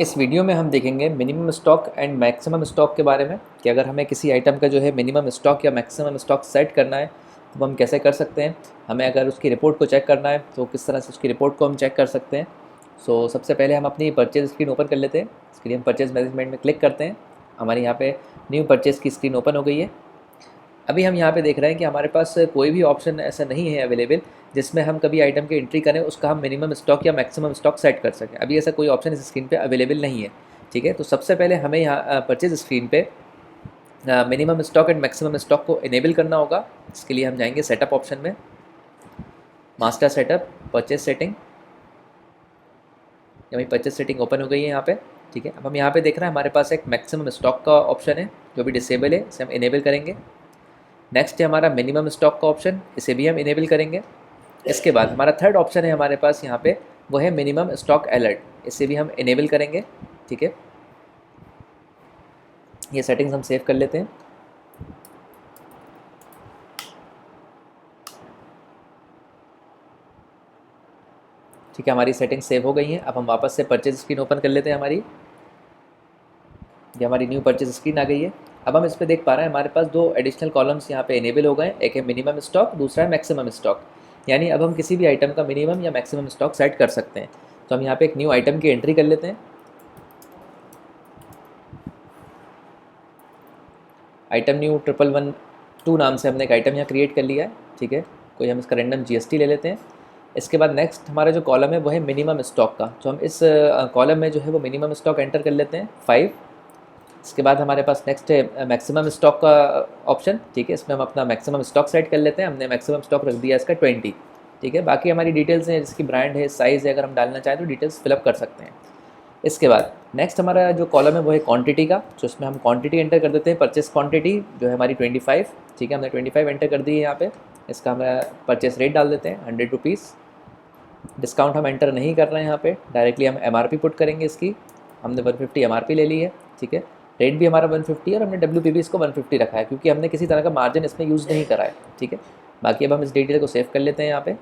इस वीडियो में हम देखेंगे minimum stock and maximum stock के बारे में कि अगर हमें किसी आइटम का जो है मिनिमम स्टॉक या मैक्सिमम स्टॉक सेट करना है तो हम कैसे कर सकते हैं। हमें अगर उसकी रिपोर्ट को चेक करना है तो किस तरह से उसकी रिपोर्ट को हम चेक कर सकते हैं। सबसे पहले हम अपनी परचेज स्क्रीन ओपन कर लेते हैं। इसके लिए हम परचेज मैनेजमेंट में क्लिक करते हैं। हमारे यहाँ पे न्यू परचेज की स्क्रीन ओपन हो गई है। अभी हम यहाँ पे देख रहे हैं कि हमारे पास कोई भी ऑप्शन ऐसा नहीं है अवेलेबल जिसमें हम कभी आइटम की एंट्री करें उसका हम मिनिमम स्टॉक या मैक्सिमम स्टॉक सेट कर सकें। अभी ऐसा कोई ऑप्शन इस स्क्रीन पे अवेलेबल नहीं है। ठीक है, तो सबसे पहले हमें यहाँ परचेज स्क्रीन पे minimum stock and maximum stock को इनेबल करना होगा। इसके लिए हम जाएंगे सेटअप ऑप्शन में, मास्टर सेटअप, परचेज सेटिंग। हमारी परचेज सेटिंग ओपन हो गई है यहाँ पे। ठीक है, अब हम यहाँ पे देख रहे हैं हमारे पास एक मैक्सिमम स्टॉक का ऑप्शन है जो भी डिसेबल है, इसे हम इनेबल करेंगे। नेक्स्ट है हमारा मिनिमम स्टॉक का ऑप्शन, इसे भी हम इनेबल करेंगे। इसके बाद हमारा थर्ड ऑप्शन है हमारे पास यहाँ पे, वो है मिनिमम स्टॉक अलर्ट, इसे भी हम इनेबल करेंगे। ठीक है, ये सेटिंग्स हम सेव कर लेते हैं। ठीक है, हमारी सेटिंग सेव हो गई हैं। अब हम वापस से परचेज स्क्रीन ओपन कर लेते हैं। ये हमारी न्यू परचेज स्क्रीन आ गई है। अब हम इस पर देख पा रहे हैं हमारे पास दो एडिशनल कॉलम्स यहाँ पे इनेबल हो गए हैं। एक है मिनिमम स्टॉक, दूसरा है मैक्सिमम स्टॉक। यानी अब हम किसी भी आइटम का मिनिमम या मैक्सिमम स्टॉक सेट कर सकते हैं। तो हम यहाँ पे एक न्यू आइटम की एंट्री कर लेते हैं। आइटम न्यू 1112 नाम से हमने एक आइटम यहाँ क्रिएट कर लिया है। ठीक है, कोई हम इसका रैंडम जीएसटी ले लेते हैं। इसके बाद नेक्स्ट हमारा जो कॉलम है वो है मिनिमम स्टॉक का, तो हम इस कॉलम में जो है वो मिनिमम स्टॉक एंटर कर लेते हैं 5। इसके बाद हमारे पास नेक्स्ट है मैक्सिमम स्टॉक का ऑप्शन। ठीक है, इसमें हम अपना मैक्सिमम स्टॉक सेट कर लेते हैं। हमने मैक्सिमम स्टॉक रख दिया इसका 20। ठीक है, बाकी हमारी डिटेल्स हैं, जिसकी ब्रांड है, साइज़ है, अगर हम डालना चाहें तो डिटेल्स फिलअप कर सकते हैं। इसके बाद नेक्स्ट हमारा जो कॉलम है वो है क्वांटिटी का, तो इसमें हम क्वांटिटी एंटर कर देते हैं। परचेस क्वांटिटी जो है हमारी 25। ठीक है, हमने 25 एंटर कर दी है यहाँ पे। इसका हमारा परचेस रेट डाल देते हैं 100 रुपीज़। डिस्काउंट हम एंटर नहीं कर रहे हैं यहाँ पे, डायरेक्टली हम एमआरपी पुट करेंगे इसकी। हमने 150 एमआरपी ले ली है। ठीक है, रेट भी हमारा 150 है और हमने डब्ल्यूपीवी इसको 150 रखा है क्योंकि हमने किसी तरह का मार्जिन इसमें यूज़ नहीं करा है। ठीक है, बाकी अब हम इस डिटेल को सेव कर लेते हैं। यहाँ पे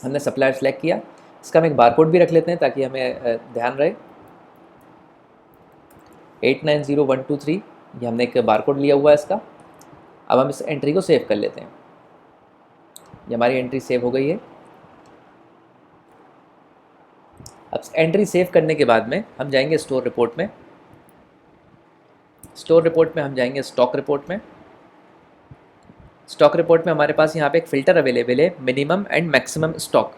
हमने सप्लायर सेलेक्ट किया। इसका हम एक बारकोड भी रख लेते हैं ताकि हमें ध्यान रहे। 890123 ये हमने एक बारकोड लिया हुआ है इसका। अब हम इस एंट्री को सेव कर लेते हैं। ये हमारी एंट्री सेव हो गई है। अब एंट्री सेव करने के बाद में हम जाएंगे स्टोर रिपोर्ट में। स्टोर रिपोर्ट में हम जाएंगे स्टॉक रिपोर्ट में। स्टॉक रिपोर्ट में हमारे पास यहाँ पे एक फ़िल्टर अवेलेबल है, मिनिमम एंड मैक्सिमम स्टॉक।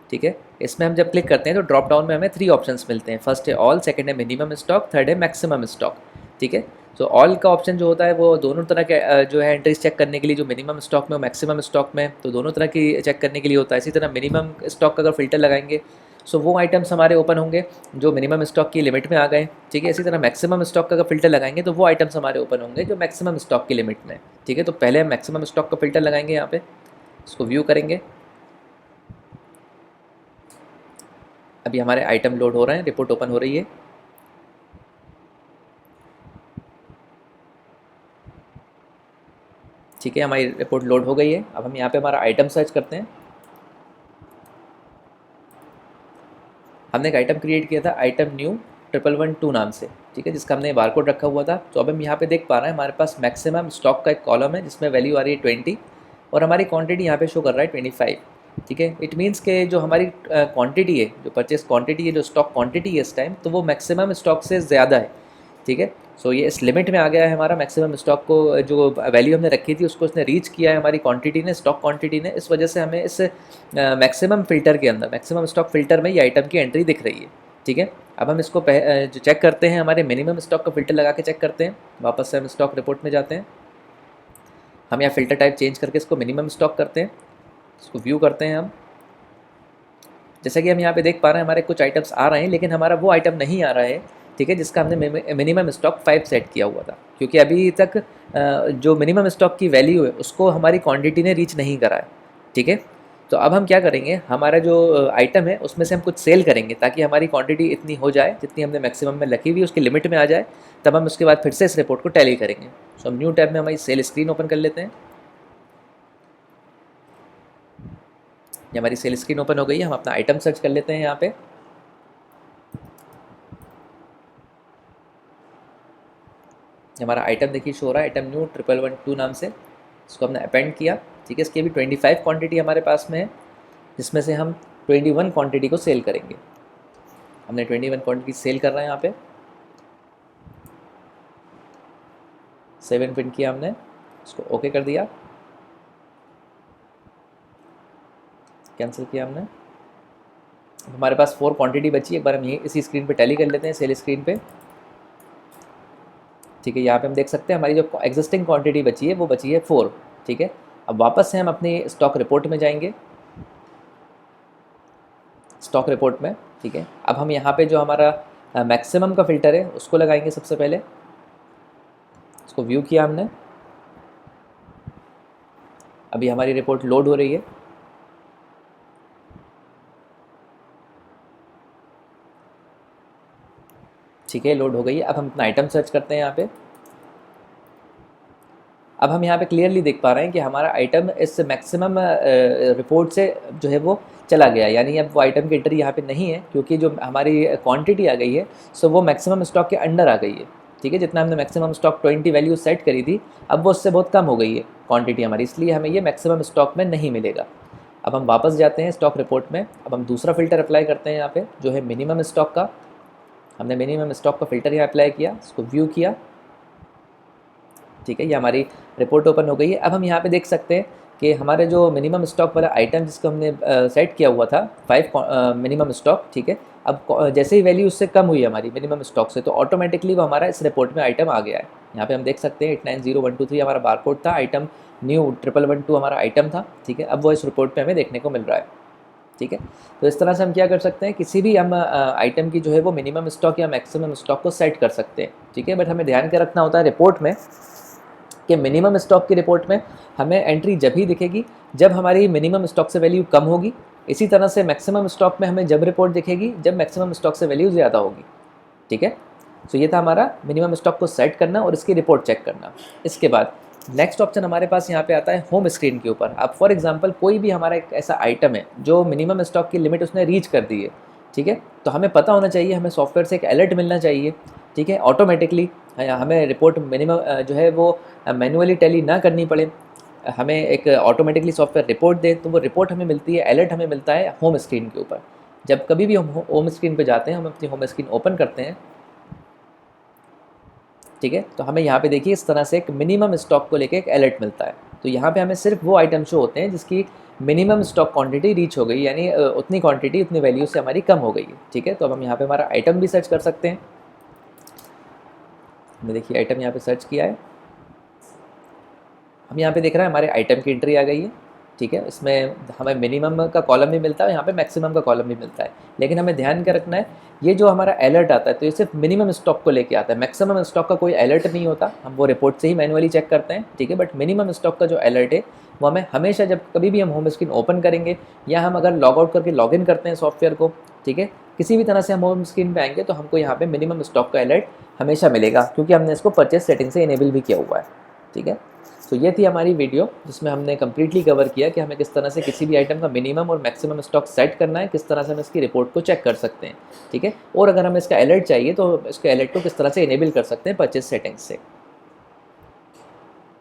ठीक है, इसमें हम जब क्लिक करते हैं तो ड्रॉप डाउन में हमें 3 ऑप्शंस मिलते हैं। फर्स्ट है ऑल, सेकंड है मिनिमम स्टॉक, थर्ड है मैक्सिमम स्टॉक। ठीक है, तो ऑल का ऑप्शन जो होता है वो दोनों तरह के जो है एंट्रीज चेक करने के लिए, जो मिनिमम स्टॉक में और मैक्सिमम स्टॉक में, तो दोनों तरह की चेक करने के लिए होता है। इसी तरह मिनिमम स्टॉक का अगर फ़िल्टर लगाएंगे वो आइटम्स हमारे ओपन होंगे जो मिनिमम स्टॉक की लिमिट में आ गए। ठीक है, इसी तरह मैक्सिमम स्टॉक का अगर फ़िल्टर लगाएंगे तो वो आइटम्स हमारे ओपन होंगे जो मैक्सिमम स्टॉक की लिमिट में। ठीक है, तो पहले हम मैक्सिमम स्टॉक का फ़िल्टर लगाएंगे। यहाँ पे इसको व्यू करेंगे। अभी हमारे आइटम लोड हो रहे हैं, रिपोर्ट ओपन हो रही है। ठीक है, हमारी रिपोर्ट लोड हो गई है। अब हम यहाँ पे हमारा आइटम सर्च करते हैं। हमने एक आइटम क्रिएट किया था, आइटम न्यू 1112 नाम से। ठीक है, जिसका हमने बारकोड रखा हुआ था। तो अब हम यहाँ पे देख पा रहे हैं हमारे पास मैक्सिमम स्टॉक का एक कॉलम है जिसमें वैल्यू आ रही है 20 और हमारी क्वांटिटी यहाँ पे शो कर रहा है 25। ठीक है, इट मीन्स के जो हमारी क्वांटिटी है, जो परचेस क्वांटिटी है, जो स्टॉक क्वांटिटी है इस टाइम, तो वो मैक्सिमम स्टॉक से ज़्यादा है। ठीक है, ये इस लिमिट में आ गया है। हमारा मैक्सिमम स्टॉक को जो वैल्यू हमने रखी थी उसको इसने रीच किया है हमारी क्वांटिटी ने, स्टॉक क्वांटिटी ने। इस वजह से हमें इस मैक्सिमम फ़िल्टर के अंदर, मैक्सिमम स्टॉक फ़िल्टर में ये आइटम की एंट्री दिख रही है। ठीक है, अब हम इसको जो चेक करते हैं, हमारे मिनिमम स्टॉक का फ़िल्टर लगा के चेक करते हैं। वापस से हम स्टॉक रिपोर्ट में जाते हैं। हम यहाँ फ़िल्टर टाइप चेंज करके इसको मिनिमम स्टॉक करते हैं। इसको व्यू करते हैं हम। जैसा कि हम यहाँ पे देख पा रहे हैं हमारे कुछ आइटम्स आ रहे हैं, लेकिन हमारा वो आइटम नहीं आ रहा है। ठीक है, जिसका हमने मिनिमम स्टॉक 5 सेट किया हुआ था, क्योंकि अभी तक जो मिनिमम स्टॉक की वैल्यू है उसको हमारी क्वांटिटी ने रीच नहीं करा है। ठीक है, तो अब हम क्या करेंगे, हमारा जो आइटम है उसमें से हम कुछ सेल करेंगे ताकि हमारी क्वांटिटी इतनी हो जाए जितनी हमने मैक्सिमम में रखी हुई उसकी लिमिट में आ जाए। तब हम उसके बाद फिर से इस रिपोर्ट को टैली करेंगे। हम न्यू टैब में हमारी सेल स्क्रीन ओपन कर लेते हैं। ये हमारी सेल स्क्रीन ओपन हो गई है। हम अपना आइटम सर्च कर लेते हैं यहाँ पे। हमारा आइटम देखिए शो हो रहा है, आइटम न्यू 1112 नाम से, इसको हमने अपेंड किया। ठीक है, इसकी भी 25 क्वांटिटी हमारे पास में है, जिसमें से हम 21 क्वांटिटी को सेल करेंगे। हमने 21 क्वांटिटी सेल कर रहे हैं यहाँ पे, 7 प्रिंट किया हमने, इसको ओके कर दिया, कैंसिल किया हमने। अब हमारे पास 4 क्वांटिटी बची है, एक बार हम ये इसी स्क्रीन पे टैली कर लेते हैं, सेल स्क्रीन पे। ठीक है, यहाँ पे हम देख सकते हैं हमारी जो एग्जिस्टिंग क्वांटिटी बची है वो बची है 4। ठीक है, अब वापस से हम अपनी स्टॉक रिपोर्ट में जाएंगे, स्टॉक रिपोर्ट में। ठीक है, अब हम यहाँ पे जो हमारा मैक्सिमम का फ़िल्टर है उसको लगाएंगे सबसे पहले। इसको व्यू किया हमने, अभी हमारी रिपोर्ट लोड हो रही है। ठीक है, लोड हो गई है। अब हम अपना आइटम सर्च करते हैं यहाँ पे। अब हम यहाँ पे क्लियरली देख पा रहे हैं कि हमारा आइटम इस मैक्सिमम रिपोर्ट से जो है वो चला गया, यानी अब वो आइटम की एंट्री यहाँ पे नहीं है, क्योंकि जो हमारी क्वांटिटी आ गई है सो वो मैक्सिमम स्टॉक के अंडर आ गई है। ठीक है, जितना हमने मैक्सिमम स्टॉक 20 वैल्यू सेट करी थी, अब वो उससे बहुत कम हो गई है क्वांटिटी हमारी, इसलिए हमें ये मैक्सिमम स्टॉक में नहीं मिलेगा। अब हम वापस जाते हैं स्टॉक रिपोर्ट में। अब हम दूसरा फ़िल्टर अप्लाई करते हैं यहाँ पे, जो है मिनिमम स्टॉक का। हमने मिनिमम स्टॉक का फ़िल्टर यहाँ अप्लाई किया, इसको व्यू किया। ठीक है, ये हमारी रिपोर्ट ओपन हो गई है। अब हम यहाँ पे देख सकते हैं कि हमारे जो मिनिमम स्टॉक वाला आइटम जिसको हमने सेट किया हुआ था 5 मिनिमम स्टॉक, ठीक है, अब जैसे ही वैल्यू उससे कम हुई हमारी मिनिमम स्टॉक से, तो ऑटोमेटिकली वो हमारा इस रिपोर्ट में आइटम आ गया है। यहाँ पे हम देख सकते हैं 890123 हमारा बारकोड था, आइटम न्यू 1112 हमारा आइटम था। ठीक है, अब वो इस रिपोर्ट पे हमें देखने को मिल रहा है। ठीक है, तो इस तरह से हम क्या कर सकते हैं, किसी भी हम आइटम की जो है वो मिनिमम स्टॉक या मैक्सिमम स्टॉक को सेट कर सकते हैं। ठीक है, बट हमें ध्यान क्या रखना होता है रिपोर्ट में कि मिनिमम स्टॉक की रिपोर्ट में हमें एंट्री जब ही दिखेगी जब हमारी मिनिमम स्टॉक से वैल्यू कम होगी। इसी तरह से मैक्सिमम स्टॉक में हमें जब रिपोर्ट दिखेगी जब मैक्सिमम स्टॉक से वैल्यू ज़्यादा होगी। ठीक है, तो ये था हमारा मिनिमम स्टॉक को सेट करना और इसकी रिपोर्ट चेक करना। इसके बाद नेक्स्ट ऑप्शन हमारे पास यहाँ पे आता है होम स्क्रीन के ऊपर। अब फॉर एग्जांपल कोई भी हमारा एक ऐसा आइटम है जो मिनिमम स्टॉक की लिमिट उसने रीच कर दी है। ठीक है, तो हमें पता होना चाहिए, हमें सॉफ्टवेयर से एक अलर्ट मिलना चाहिए। ठीक है, ऑटोमेटिकली हमें रिपोर्ट मिनिमम जो है वो मैनुअली टैली ना करनी पड़े, हमें एक ऑटोमेटिकली सॉफ्टवेयर रिपोर्ट दे, तो वो रिपोर्ट हमें मिलती है, अलर्ट हमें मिलता है होम स्क्रीन के ऊपर। जब कभी भी हम होम स्क्रीन पे जाते हैं, हम अपनी होम स्क्रीन ओपन करते हैं। ठीक है, तो हमें यहाँ पे देखिए इस तरह से एक मिनिमम स्टॉक को लेके एक अलर्ट मिलता है। तो यहाँ पे हमें सिर्फ वो आइटम शो होते हैं जिसकी मिनिमम स्टॉक क्वांटिटी रीच हो गई, यानी उतनी क्वांटिटी उतनी वैल्यू से हमारी कम हो गई है। ठीक है, तो अब हम यहाँ पे हमारा आइटम भी सर्च कर सकते हैं। हमने देखिए आइटम यहाँ पे सर्च किया है, हम यहाँ पे देख रहे हैं हमारे आइटम की एंट्री आ गई है। ठीक है, इसमें हमें मिनिमम का कॉलम भी मिलता है, यहाँ पे मैक्सिमम का कॉलम भी मिलता है। लेकिन हमें ध्यान क्या रखना है, ये जो हमारा अलर्ट आता है तो ये सिर्फ मिनिमम स्टॉक को लेके आता है, मैक्सिमम स्टॉक का कोई अलर्ट नहीं होता, हम वो रिपोर्ट से ही मैनुअली चेक करते हैं। ठीक है, बट मिनिमम स्टॉक का जो अलर्ट है वो हमें हमेशा, जब कभी भी हम होम स्क्रीन ओपन करेंगे या हम अगर लॉग आउट करके लॉग इन करते हैं सॉफ्टवेयर को, ठीक है, किसी भी तरह से हम होम स्क्रीन पे आएंगे तो हमको यहाँ पे मिनिमम स्टॉक का अलर्ट हमेशा मिलेगा, क्योंकि हमने इसको परचेस सेटिंग से इनेबल भी किया हुआ है। ठीक है, तो ये थी हमारी वीडियो जिसमें हमने कम्प्लीटली कवर किया कि हमें किस तरह से किसी भी आइटम का मिनिमम और मैक्सिमम स्टॉक सेट करना है, किस तरह से हम इसकी रिपोर्ट को चेक कर सकते हैं। ठीक है, और अगर हमें इसका अलर्ट चाहिए तो इसके अलर्ट को किस तरह से इनेबल कर सकते हैं परचेस सेटिंग्स से।